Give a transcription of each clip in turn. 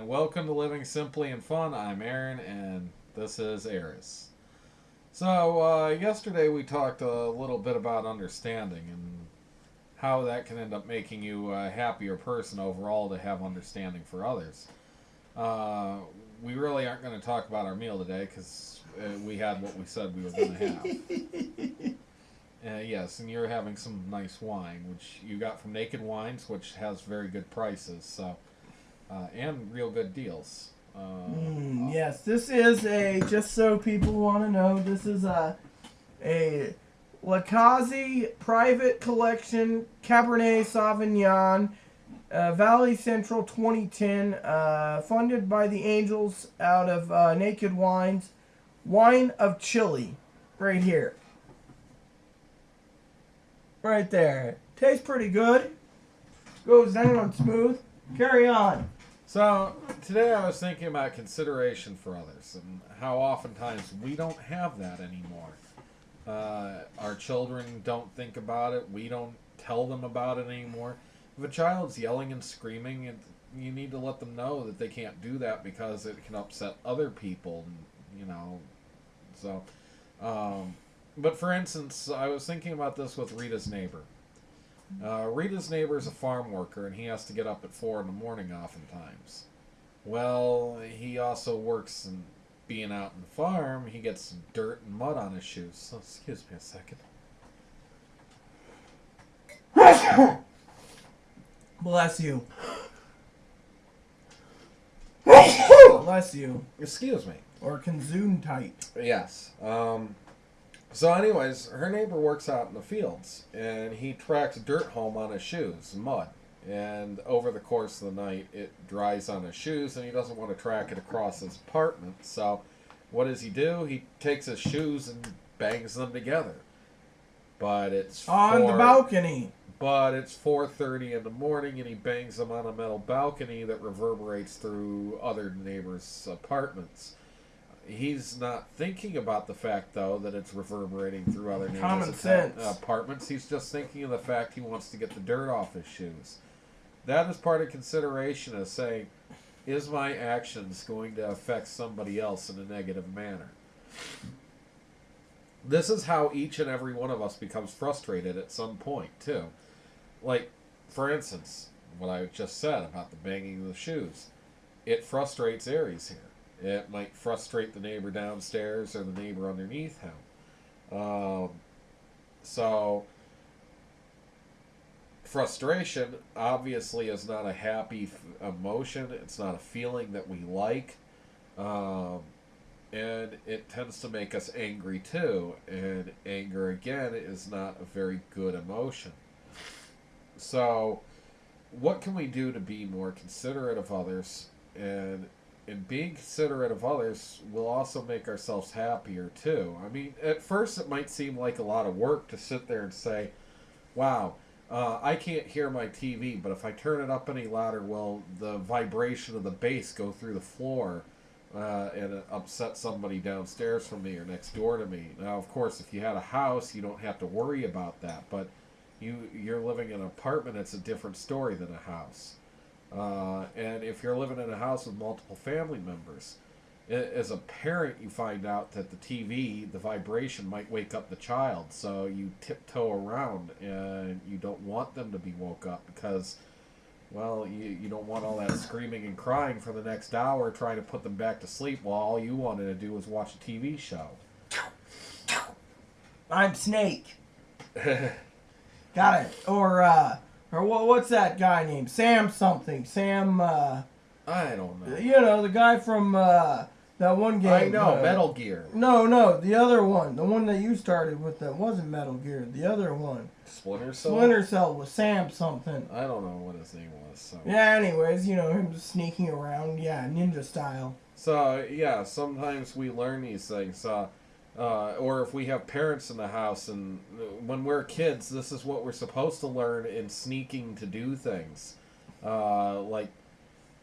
welcome to Living Simply and Fun. I'm Aaron, and this is Eris. So, yesterday we talked a little bit about understanding and how that can end up making you a happier person overall to have understanding for others. Uh, we really aren't going to talk about our meal today because we had what we said we were going to have. Yes, and you're having some nice wine, which you got from Naked Wines, which has very good prices. So. And real good deals. Yes, this is just so people want to know, this is a Lakazi Private Collection Cabernet Sauvignon, Valley Central 2010, funded by the Angels out of Naked Wines. Wine of Chile, right here. Right there. Tastes pretty good. Goes down smooth. Carry on. So, today I was thinking about consideration for others and how oftentimes we don't have that anymore. Our children don't think about it. We don't tell them about it anymore. If a child's yelling and screaming, you need to let them know that they can't do that because it can upset other people, So, but for instance, I was thinking about this with Rita's neighbor. Rita's neighbor is a farm worker, and he has to get up at 4 in the morning oftentimes. Well, he also works in being out in the farm. He gets dirt and mud on his shoes. So, excuse me a second. Bless you. Bless you. Excuse me. Or Gesundheit. Yes. So anyways, her neighbor works out in the fields, and he tracks dirt home on his shoes, mud. And over the course of the night, it dries on his shoes, and he doesn't want to track it across his apartment. So what does he do? He takes his shoes and bangs them together. But it's on the balcony. But it's 4:30 in the morning, and he bangs them on a metal balcony that reverberates through other neighbors' apartments. He's not thinking about the fact, though, that it's reverberating through other neighbors' apartments. He's just thinking of the fact he wants to get the dirt off his shoes. That is part of consideration of saying, is my actions going to affect somebody else in a negative manner? This is how each and every one of us becomes frustrated at some point, too. Like, for instance, what I just said about the banging of the shoes. It frustrates Aries here. It might frustrate the neighbor downstairs or the neighbor underneath him. So, frustration obviously is not a happy emotion. It's not a feeling that we like. And it tends to make us angry too. And anger, again, is not a very good emotion. So, what can we do to be more considerate of others? And being considerate of others will also make ourselves happier too. I mean, at first it might seem like a lot of work to sit there and say, wow, I can't hear my TV, but if I turn it up any louder, will the vibration of the bass go through the floor and upset somebody downstairs from me or next door to me? Now, of course, if you had a house, you don't have to worry about that, but you're living in an apartment, it's a different story than a house. And if you're living in a house with multiple family members, as a parent, you find out that the TV, the vibration might wake up the child, so you tiptoe around, and you don't want them to be woke up because, well, you don't want all that screaming and crying for the next hour trying to put them back to sleep while all you wanted to do was watch a TV show. I'm Snake. Got it. Or what's that guy named? Sam something. Sam, I don't know. You know, the guy from that one game. I know, Metal Gear. No, the other one. The one that you started with that wasn't Metal Gear. The other one. Splinter Cell? Splinter Cell was Sam something. I don't know what his name was. So. Yeah, anyways, him just sneaking around. Yeah, ninja style. So, yeah, sometimes we learn these things. Or if we have parents in the house, and when we're kids, this is what we're supposed to learn in sneaking to do things. Like,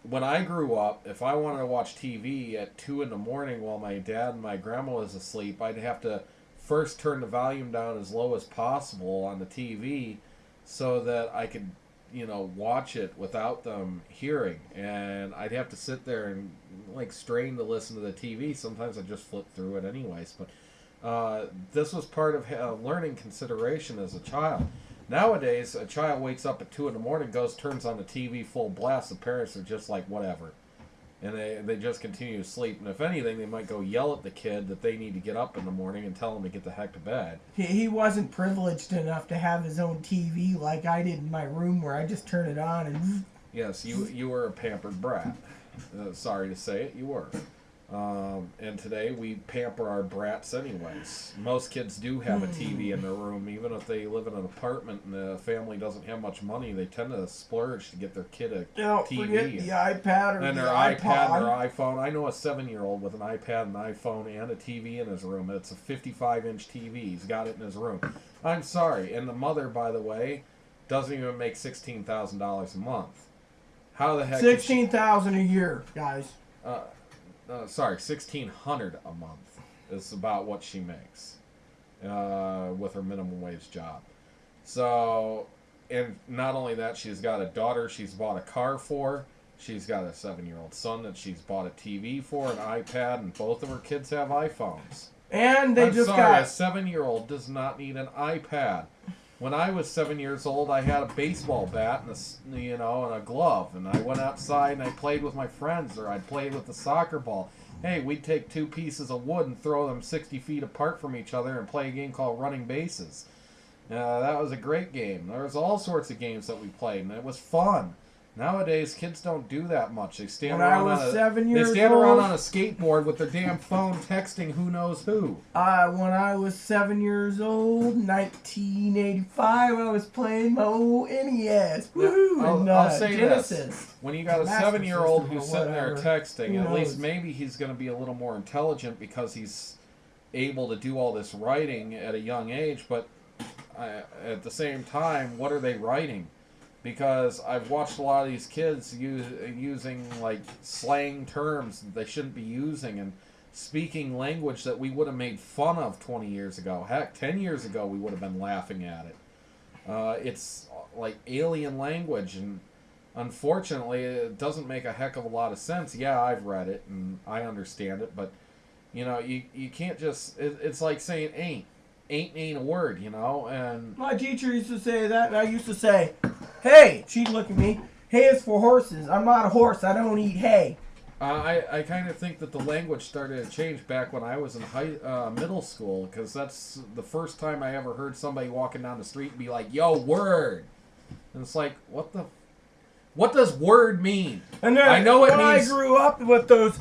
when I grew up, if I wanted to watch TV at 2 in the morning while my dad and my grandma was asleep, I'd have to first turn the volume down as low as possible on the TV so that I could watch it without them hearing, and I'd have to sit there and like strain to listen to the TV. Sometimes I just flip through it anyways. But this was part of learning consideration as a child. Nowadays, a child wakes up at 2 in the morning, turns on the TV full blast. The parents are just like, whatever. And they just continue to sleep. And if anything, they might go yell at the kid that they need to get up in the morning and tell him to get the heck to bed. He wasn't privileged enough to have his own TV like I did in my room, where I just turn it on and... Yes, you were a pampered brat. Sorry to say it, you were. And today we pamper our brats anyways. Most kids do have a TV in their room, even if they live in an apartment and the family doesn't have much money. They tend to splurge to get their kid a TV. Forget the iPad or and the their iPod. and their iPhone. I know a 7-year-old with an iPad, an iPhone, and a TV in his room. It's a 55-inch TV. He's got it in his room. I'm sorry. And the mother, by the way, doesn't even make $16,000 a month. How the heck? $16,000 a year, guys. Sorry, $1,600 a month is about what she makes with her minimum wage job. So, and not only that, she's got a daughter she's bought a car for. She's got a 7-year-old son that she's bought a TV for, an iPad, and both of her kids have iPhones. And they a 7-year-old does not need an iPad. When I was 7 years old, I had a baseball bat and and a glove, and I went outside and I played with my friends, or I'd play with the soccer ball. Hey, we'd take 2 pieces of wood and throw them 60 feet apart from each other and play a game called Running Bases. That was a great game. There was all sorts of games that we played, and it was fun. Nowadays, kids don't do that much. They stand around on a skateboard with their damn phone texting who knows who. When I was 7 years old, 1985, I was playing my old NES. Woohoo! I'll say Genesis. This. When you got a 7-year-old who's sitting there texting, at least maybe he's going to be a little more intelligent because he's able to do all this writing at a young age. But at the same time, what are they writing? Because I've watched a lot of these kids using like slang terms that they shouldn't be using, and speaking language that we would have made fun of 20 years ago. Heck, 10 years ago we would have been laughing at it. It's like alien language, and unfortunately it doesn't make a heck of a lot of sense. Yeah, I've read it and I understand it, but you can't just... It's like saying ain't. Ain't a word, and... My teacher used to say that, and I used to say, hey! She'd look at me, hay is for horses. I'm not a horse. I don't eat hay. I kind of think that the language started to change back when I was in middle school, because that's the first time I ever heard somebody walking down the street and be like, yo, word! And it's like, what does word mean? And then, I know it means... I grew up with those...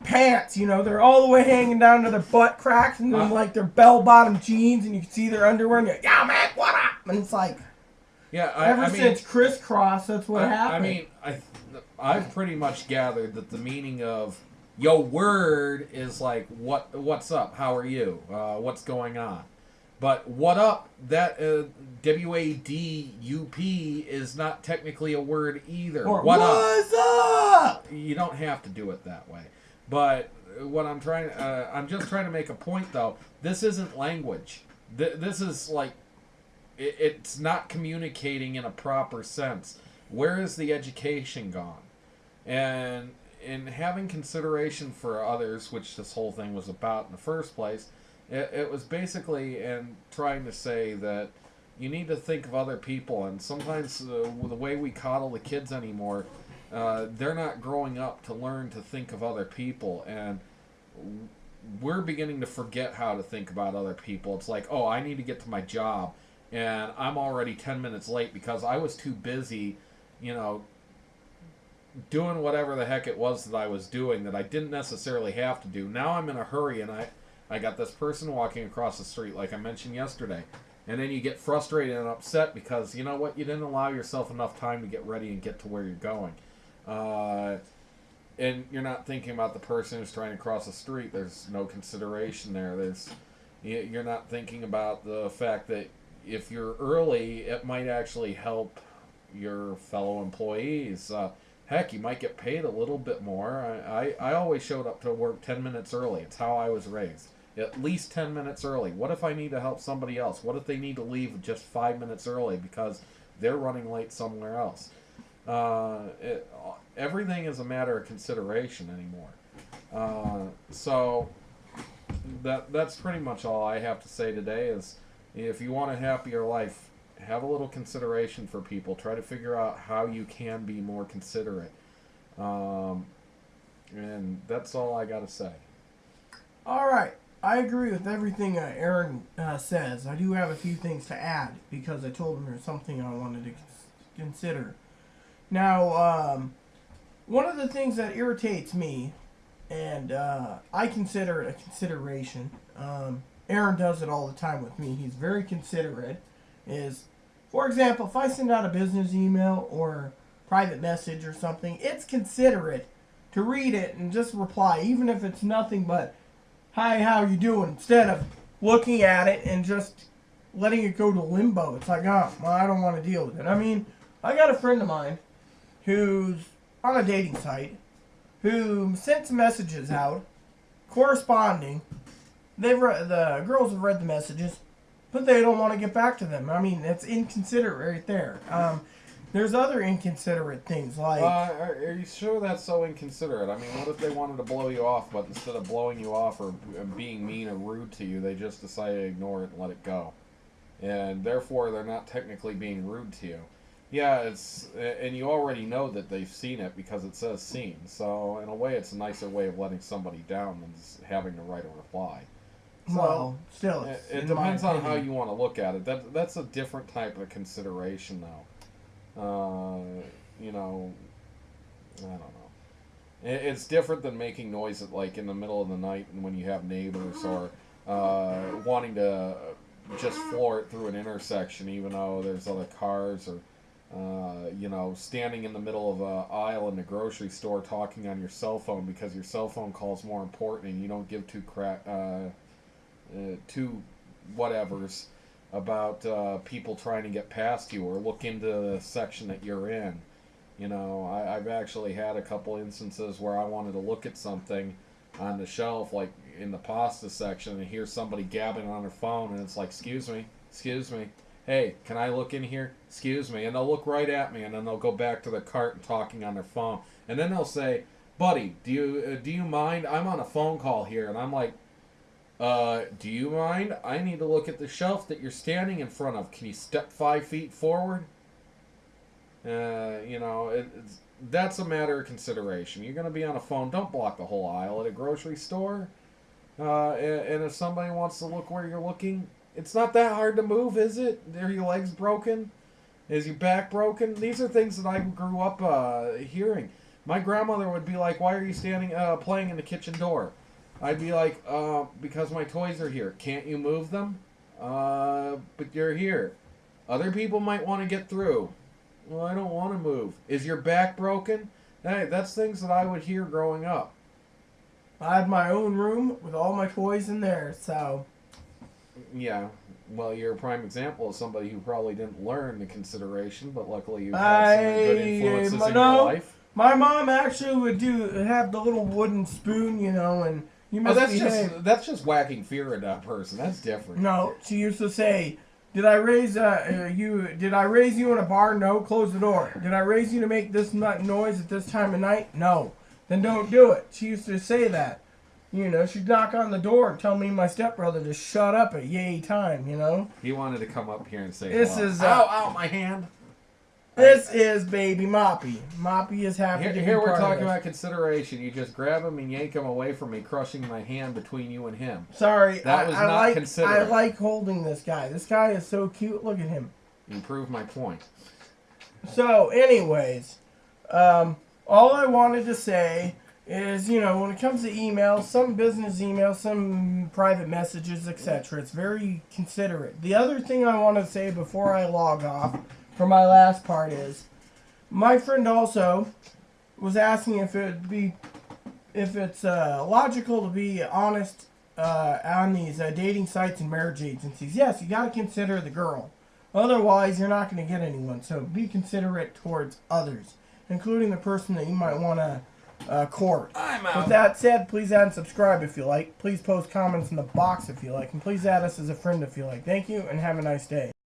pants, they're all the way hanging down to their butt cracks, and then like their bell-bottom jeans, and you can see their underwear, and you're like, yo, man, what up? And it's like, ever since crisscross, that's what happened. I've pretty much gathered that the meaning of yo word is like what's up, how are you, what's going on. But what up, that WADUP is not technically a word either. Or what's up? You don't have to do it that way. But what I'm just trying to make a point, though. This isn't language. This is like, it's not communicating in a proper sense. Where is the education gone? And in having consideration for others, which this whole thing was about in the first place, it was basically in trying to say that you need to think of other people. And sometimes the way we coddle the kids anymore, they're not growing up to learn to think of other people, and we're beginning to forget how to think about other people. It's like, oh, I need to get to my job, and I'm already 10 minutes late because I was too busy, doing whatever the heck it was that I was doing that I didn't necessarily have to do. Now I'm in a hurry, and I got this person walking across the street, like I mentioned yesterday. And then you get frustrated and upset because, you know what, you didn't allow yourself enough time to get ready and get to where you're going. And you're not thinking about the person who's trying to cross the street. There's no consideration there. You're not thinking about the fact that if you're early, it might actually help your fellow employees. Heck, you might get paid a little bit more. I always showed up to work 10 minutes early. It's how I was raised. At least 10 minutes early. What if I need to help somebody else? What if they need to leave just 5 minutes early because they're running late somewhere else. Everything is a matter of consideration anymore. So that's pretty much all I have to say today. Is if you want a happier life, have a little consideration for people. Try to figure out how you can be more considerate. And that's all I got to say. All right. I agree with everything Aaron says. I do have a few things to add because I told him there's something I wanted to consider. Now, one of the things that irritates me, and I consider it a consideration, Aaron does it all the time with me. He's very considerate. Is, for example, if I send out a business email or private message or something, it's considerate to read it and just reply, even if it's nothing but, "Hi, how you doing?" instead of looking at it and just letting it go to limbo. It's like, oh, well, I don't want to deal with it. I mean, I got a friend of mine who's on a dating site who sent some messages out, corresponding. The girls have read the messages, but they don't want to get back to them. I mean, that's inconsiderate right there. There's other inconsiderate things like... are you sure that's so inconsiderate? I mean, what if they wanted to blow you off, but instead of blowing you off or being mean or rude to you, they just decided to ignore it and let it go? And therefore, they're not technically being rude to you. Yeah, and you already know that they've seen it because it says seen. So, in a way, it's a nicer way of letting somebody down than just having to write a reply. So, well, still, it depends on how you want to look at it. That's a different type of consideration, though. You know, I don't know. It's different than making noise at, like, in the middle of the night and when you have neighbors, or wanting to just floor it through an intersection even though there's other cars, or you know, standing in the middle of an aisle in the grocery store talking on your cell phone because your cell phone call is more important and you don't give two whatevers about people trying to get past you or look into the section that you're in. You know, I've actually had a couple instances where I wanted to look at something on the shelf, like in the pasta section, and hear somebody gabbing on their phone, and it's like, excuse me, hey, can I look in here? Excuse me. And they'll look right at me, and then they'll go back to their cart and talking on their phone. And then they'll say, buddy, do you mind? I'm on a phone call here. And I'm like, do you mind? I need to look at the shelf that you're standing in front of. Can you step 5 feet forward? You know, that's a matter of consideration. You're going to be on a phone. Don't block the whole aisle at a grocery store. And if somebody wants to look where you're looking, it's not that hard to move, is it? Are your legs broken? Is your back broken? These are things that I grew up hearing. My grandmother would be like, why are you standing playing in the kitchen door? I'd be like, because my toys are here. Can't you move them? But you're here. Other people might want to get through. Well, I don't want to move. Is your back broken? Hey, that's things that I would hear growing up. I had my own room with all my toys in there, so... Yeah, well, you're a prime example of somebody who probably didn't learn the consideration, but luckily you had some good influences in your life. My mom actually would have the little wooden spoon, you know, and you must that's just whacking fear into that person. That's different. No, she used to say, Did I raise you in a bar? No. Close the door. Did I raise you to make this noise at this time of night? No. Then don't do it. She used to say that. You know, she'd knock on the door and tell me and my stepbrother to shut up at yay time, you know? He wanted to come up here and say, this is, ow, my hand. This is baby Moppy. Moppy is happy to be Here we're part talking of about consideration. You just grab him and yank him away from me, crushing my hand between you and him. Sorry, that was not considerate. I like holding this guy. This guy is so cute. Look at him. You prove my point. So, anyways, all I wanted to say is, you know, when it comes to emails, some business emails, some private messages, etc., it's very considerate. The other thing I want to say before I log off for my last part is, my friend also was asking if it's logical to be honest on these dating sites and marriage agencies. Yes, you got to consider the girl. Otherwise, you're not going to get anyone. So be considerate towards others, including the person that you might want to court. I'm out. With that said, please add and subscribe if you like. Please post comments in the box if you like. And please add us as a friend if you like. Thank you, and have a nice day.